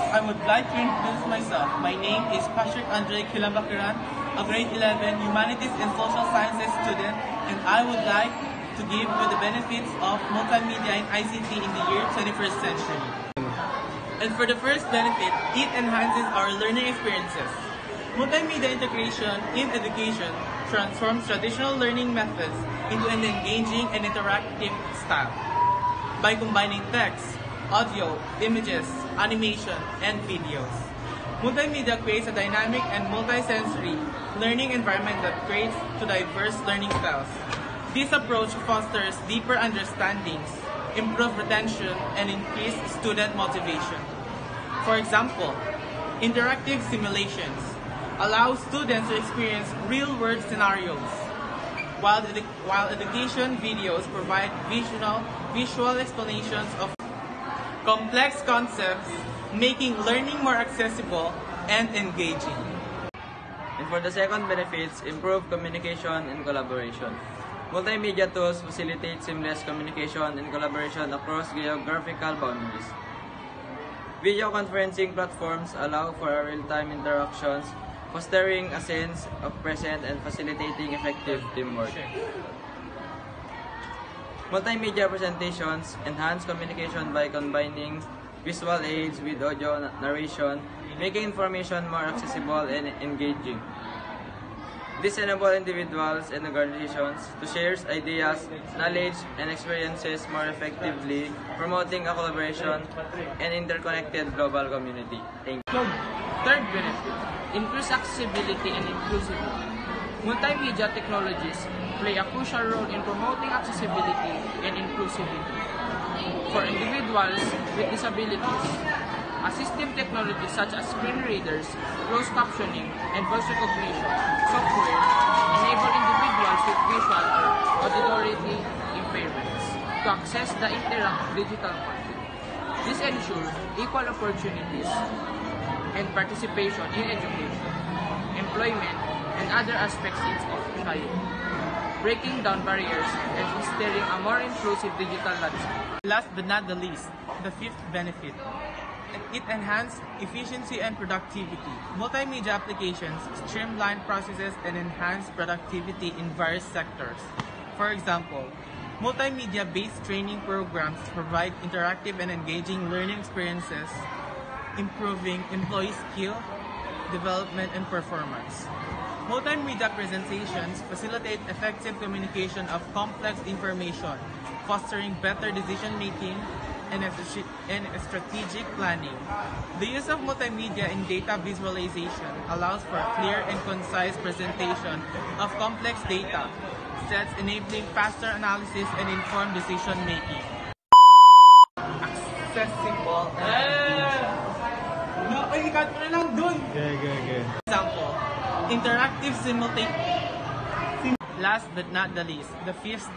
I would like to introduce myself. My name is Patrick Andre Kilambakiran, a grade 11 Humanities and Social Sciences student, and I would like to give you the benefits of multimedia and ICT in the year 21st century. And for the first benefit, it enhances our learning experiences. Multimedia integration in education transforms traditional learning methods into an engaging and interactive style. By combining text, audio, images, animation, and videos, multimedia creates a dynamic and multisensory learning environment that creates two diverse learning styles. This approach fosters deeper understandings, improve retention, and increase student motivation. For example, interactive simulations allow students to experience real-world scenarios, while education videos provide visual explanations of complex concepts, making learning more accessible and engaging. And for the second benefits, improve communication and collaboration. Multimedia tools facilitate seamless communication and collaboration across geographical boundaries. Video conferencing platforms allow for real-time interactions, fostering a sense of presence and facilitating effective teamwork. Multimedia presentations enhance communication by combining visual aids with audio narration, making information more accessible and engaging. This enables individuals and organizations to share ideas, knowledge, and experiences more effectively, promoting a collaboration and interconnected global community. Thank you. Third benefit, increase accessibility and inclusivity. Multimedia technologies play a crucial role in promoting accessibility and inclusivity. For individuals with disabilities, assistive technologies such as screen readers, closed captioning, and voice recognition software enable individuals with visual or auditory impairments to access the interactive digital content. This ensures equal opportunities and participation in education, employment, and other aspects of society, breaking down barriers and fostering a more inclusive digital landscape. Last but not the least, the fifth benefit. It enhances efficiency and productivity. Multimedia applications streamline processes and enhance productivity in various sectors. For example, multimedia-based training programs provide interactive and engaging learning experiences, improving employee skill, development, and performance. Multimedia presentations facilitate effective communication of complex information, fostering better decision-making and strategic planning. The use of multimedia in data visualization allows for clear and concise presentation of complex data sets, enabling faster analysis and informed decision-making. Accessible example, interactive simultaneous. Last but not the least, the fifth